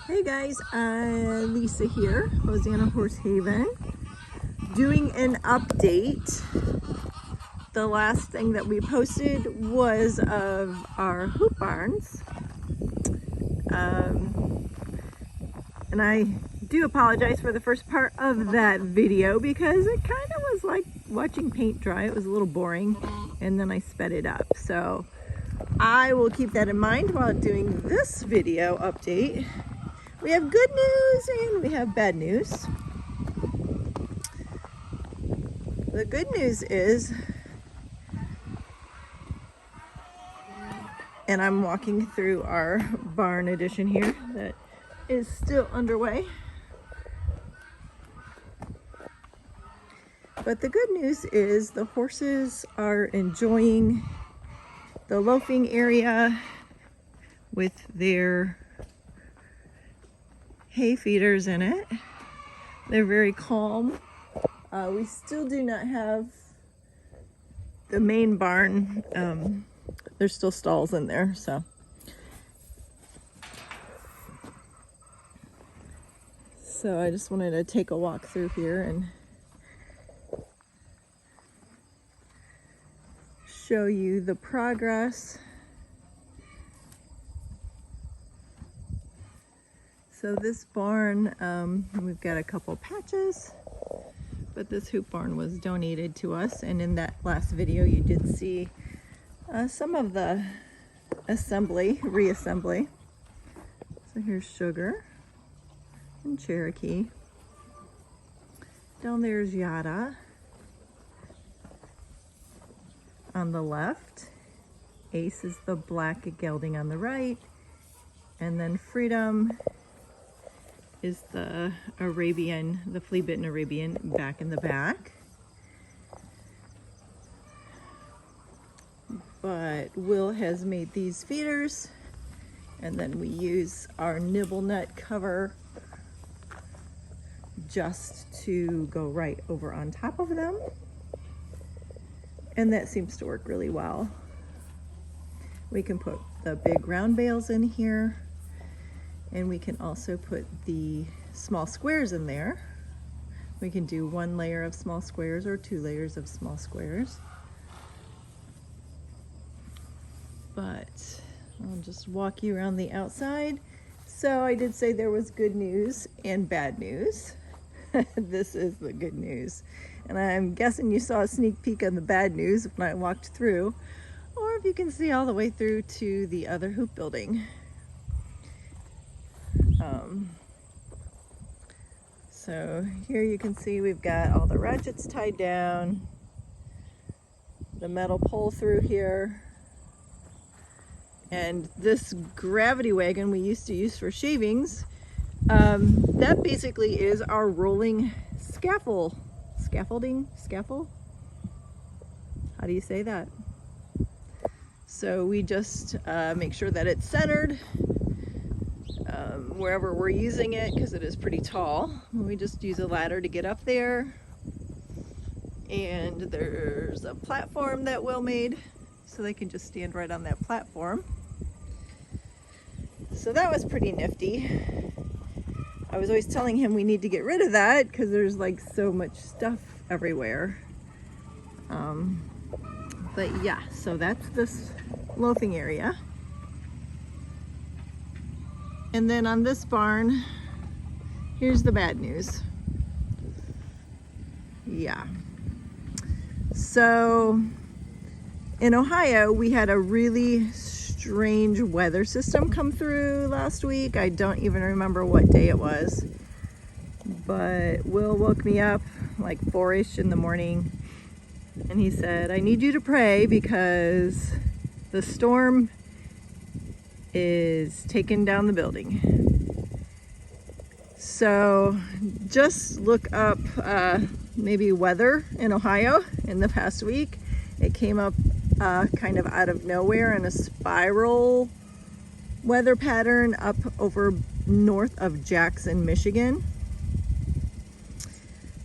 Hey guys, Lisa here, Hosanna Horse Haven, doing an update. The last thing that we posted was of our hoop barns. And I do apologize for the first part of that video because it kind of was like watching paint dry. It was a little boring, and then I sped it up. So I will keep that in mind while doing this video update. We have good news and we have bad news. The good news is, and I'm walking through our barn addition here that is still underway. But the good news is the horses are enjoying the loafing area with their hay feeders in it. They're very calm. We still do not have the main barn. There's still stalls in there, so I just wanted to take a walk through here and show you the progress. So this barn, we've got a couple patches, but this hoop barn was donated to us, and in that last video you did see some of the reassembly. So here's Sugar and Cherokee. Down there's Yada. On the left, Ace is the black gelding on the right, and then Freedom is the Arabian, the flea-bitten Arabian, back in the back. But Will has made these feeders, and then we use our nibble nut cover just to go right over on top of them. And that seems to work really well. We can put the big round bales in here, and we can also put the small squares in there. We can do 1 layer of small squares or 2 layers of small squares. But I'll just walk you around the outside. So I did say there was good news and bad news. This is the good news. And I'm guessing you saw a sneak peek of the bad news when I walked through, or if you can see all the way through to the other hoop building. So here you can see we've got all the ratchets tied down, the metal pole through here, and this gravity wagon we used to use for shavings, that basically is our rolling scaffold. Scaffolding? Scaffold? How do you say that? So we just make sure that it's centered wherever we're using it, because it is pretty tall. We just use a ladder to get up there. And there's a platform that Will made, so they can just stand right on that platform. So that was pretty nifty. I was always telling him we need to get rid of that because there's like so much stuff everywhere. But yeah, so that's this loafing area. And then on this barn, here's the bad news. Yeah. So in Ohio, we had a really strange weather system come through last week. I don't even remember what day it was, but Will woke me up like 4-ish in the morning, and he said, I need you to pray because the storm is taking down the building. So just look up maybe weather in Ohio in the past week. It came up kind of out of nowhere in a spiral weather pattern up over north of Jackson, Michigan.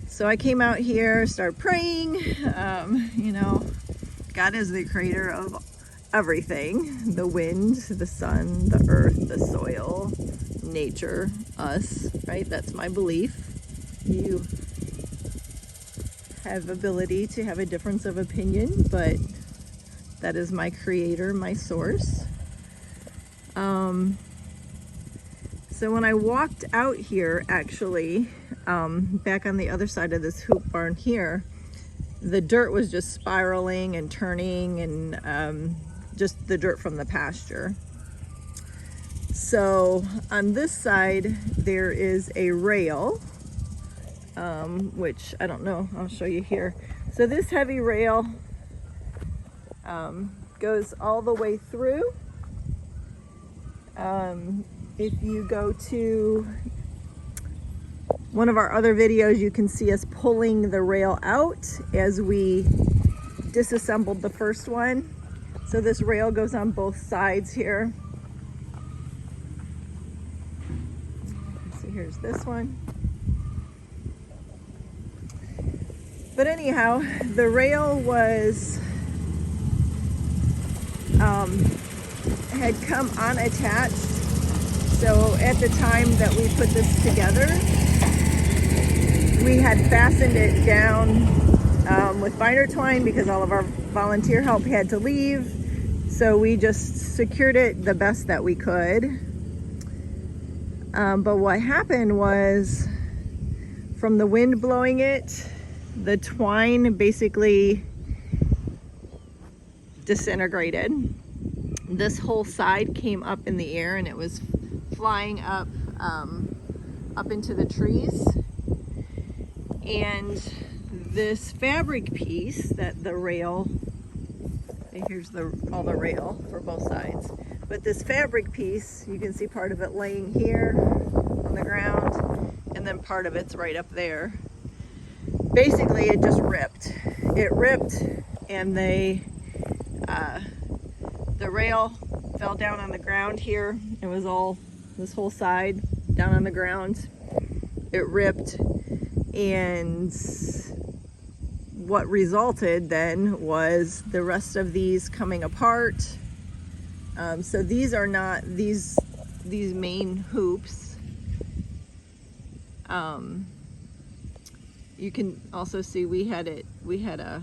So I came out here, started praying. You know, God is the creator of everything: the wind, the sun, the earth, the soil, nature us, right? That's my belief. You have ability to have a difference of opinion, but that is my creator, my source. So when I walked out here, actually, back on the other side of this hoop barn here, the dirt was just spiraling and turning, and just the dirt from the pasture. So on this side, there is a rail, which I don't know, I'll show you here. So this heavy rail goes all the way through. If you go to one of our other videos, you can see us pulling the rail out as we disassembled the first one. So this rail goes on both sides here. So here's this one. But anyhow, the rail was had come unattached. So at the time that we put this together, we had fastened it down with binder twine because all of our volunteer help had to leave. So we just secured it the best that we could. But what happened was, from the wind blowing it, the twine basically disintegrated. This whole side came up in the air and it was flying up into the trees. And this fabric piece that the rail, here's all the rail for both sides, but this fabric piece, you can see part of it laying here on the ground, and then part of it's right up there. Basically it just ripped. It ripped, and the rail fell down on the ground here. It was all, this whole side down on the ground. It ripped, and what resulted then was the rest of these coming apart. So these are not these main hoops. You can also see we had a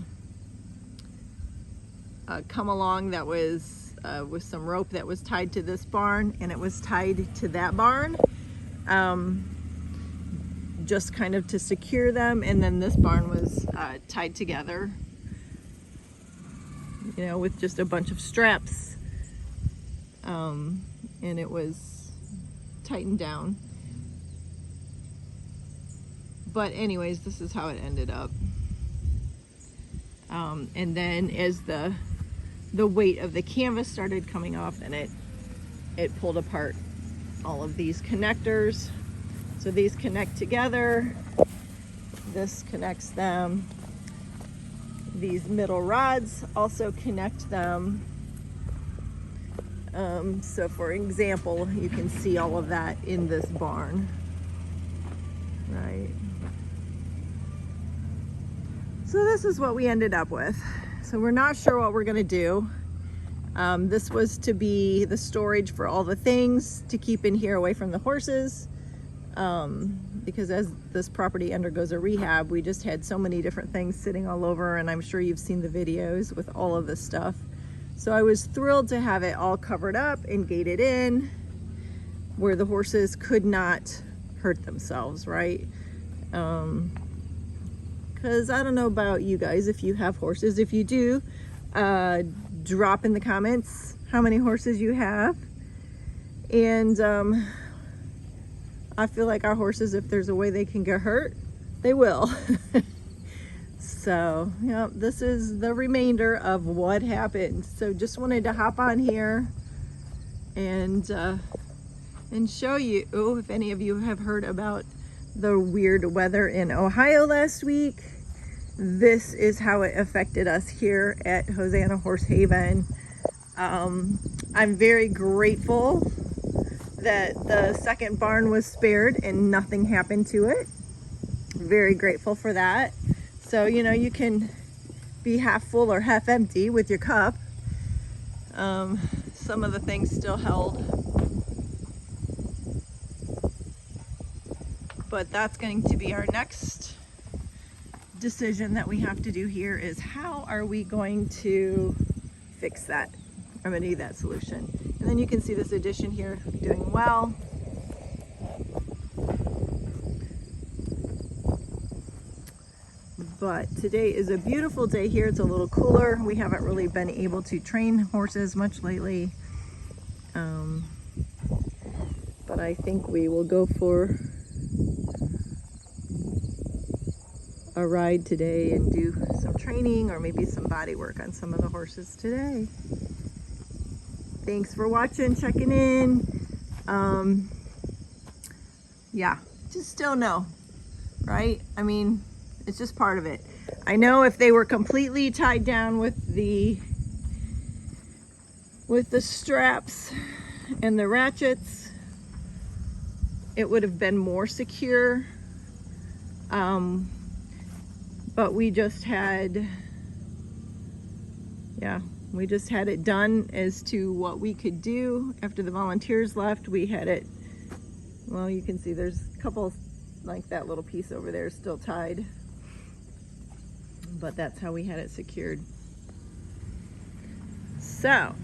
come along that was with some rope that was tied to this barn, and it was tied to that barn, just kind of to secure them. And then this barn was tied together, you know, with just a bunch of straps, and it was tightened down. But anyways, this is how it ended up. And then as the weight of the canvas started coming off, and it pulled apart all of these connectors. So these connect together, this connects them. These middle rods also connect them. So for example, you can see all of that in this barn, right? So this is what we ended up with. So we're not sure what we're gonna do. This was to be the storage for all the things to keep in here away from the horses. Because as this property undergoes a rehab, we just had so many different things sitting all over, and I'm sure you've seen the videos with all of this stuff. So I was thrilled to have it all covered up and gated in where the horses could not hurt themselves, right? Because I don't know about you guys if you have horses. If you do, drop in the comments how many horses you have. And I feel like our horses, if there's a way they can get hurt, they will. So, yeah, this is the remainder of what happened. So just wanted to hop on here and show you, if any of you have heard about the weird weather in Ohio last week. This is how it affected us here at Hosanna Horse Haven. I'm very grateful that the second barn was spared and nothing happened to it. Very grateful for that. So, you know, you can be half full or half empty with your cup. Some of the things still held. but that's going to be our next decision that we have to do here, is how are we going to fix that, remedy that solution. And then you can see this addition here doing well. But today is a beautiful day here. It's a little cooler. We haven't really been able to train horses much lately. But I think we will go for a ride today and do some training or maybe some body work on some of the horses today. Thanks for watching, checking in. Yeah, just don't know, right? I mean, it's just part of it. I know if they were completely tied down with the straps and the ratchets, it would have been more secure. But we just had it done as to what we could do. After the volunteers left, we had it, well, you can see there's a couple, like that little piece over there is still tied. But that's how we had it secured. So,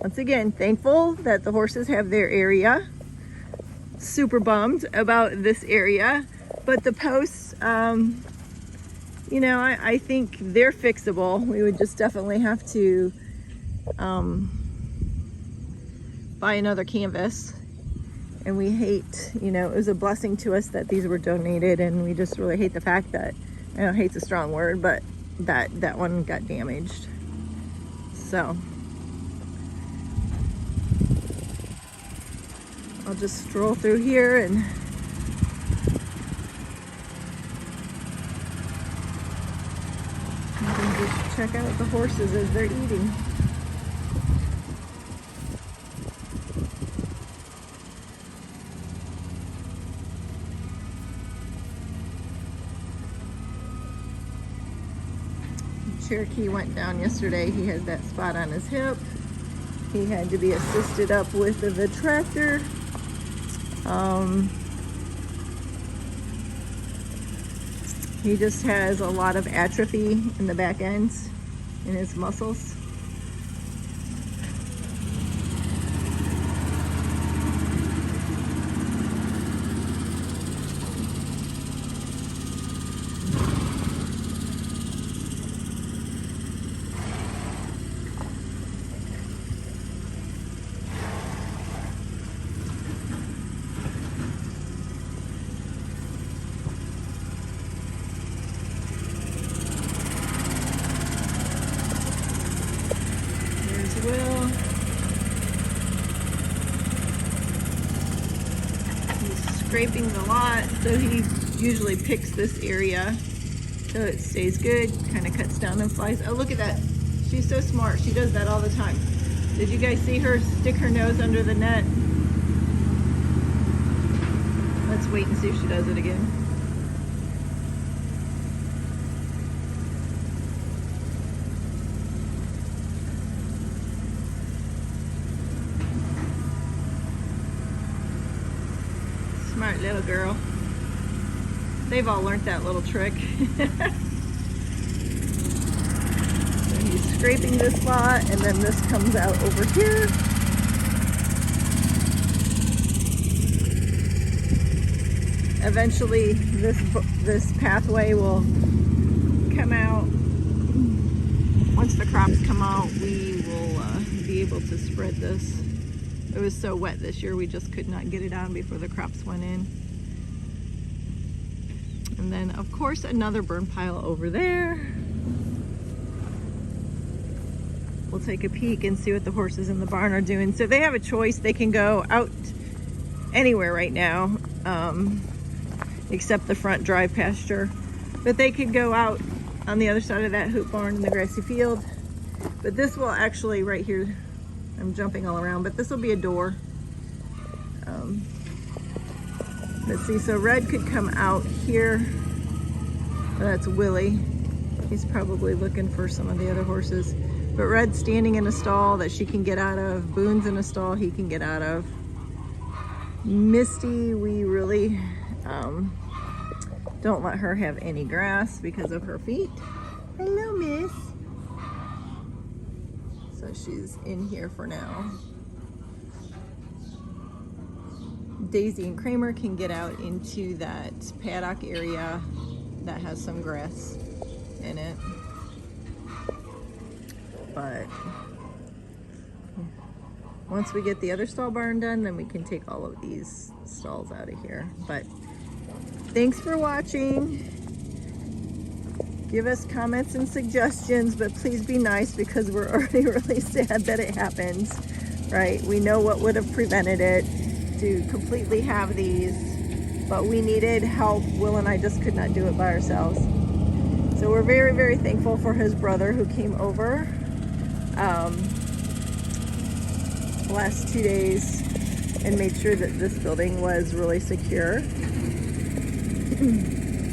once again, thankful that the horses have their area. Super bummed about this area, but the posts, you know, I think they're fixable. We would just definitely have to buy another canvas. And we hate, you know, it was a blessing to us that these were donated, and we just really hate the fact that, I know hate's a strong word, but that one got damaged. So I'll just stroll through here and you can just check out the horses as they're eating. Cherokee went down yesterday. He had that spot on his hip. He had to be assisted up with the tractor. He just has a lot of atrophy in the back ends in his muscles. Will. He's scraping the lot, so he usually picks this area so it stays good, kind of cuts down and flies. Oh, look at that. She's so smart. She does that all the time. Did you guys see her stick her nose under the net? Let's wait and see if she does it again. Smart little girl. They've all learned that little trick. So he's scraping this spot, and then this comes out over here. Eventually this pathway will come out. Once the crops come out, we will be able to spread this. It was so wet this year, we just could not get it on before the crops went in. And then, of course, another burn pile over there. We'll take a peek and see what the horses in the barn are doing. So they have a choice. They can go out anywhere right now, except the front drive pasture. But they could go out on the other side of that hoop barn in the grassy field. But this will actually, right here, I'm jumping all around, but this will be a door. Let's see, so Red could come out here. That's Willie. He's probably looking for some of the other horses. But Red's standing in a stall that she can get out of. Boone's in a stall he can get out of. Misty, we really Don't let her have any grass because of her feet. Hello, miss. So she's in here for now. Daisy and Kramer can get out into that paddock area that has some grass in it. But once we get the other stall barn done, then we can take all of these stalls out of here. But thanks for watching. Give us comments and suggestions, but please be nice because we're already really sad that it happened, right? We know what would have prevented it to completely have these, but we needed help. Will and I just could not do it by ourselves. So we're very, very thankful for his brother who came over the last 2 days and made sure that this building was really secure.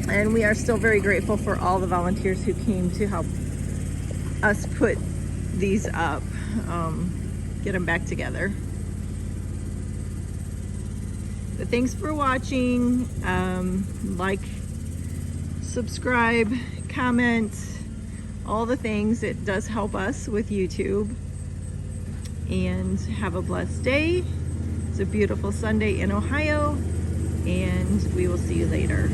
And we are still very grateful for all the volunteers who came to help us put these up, get them back together. But thanks for watching. Like, subscribe, comment, all the things. It does help us with YouTube. And have a blessed day. It's a beautiful Sunday in Ohio, and we will see you later.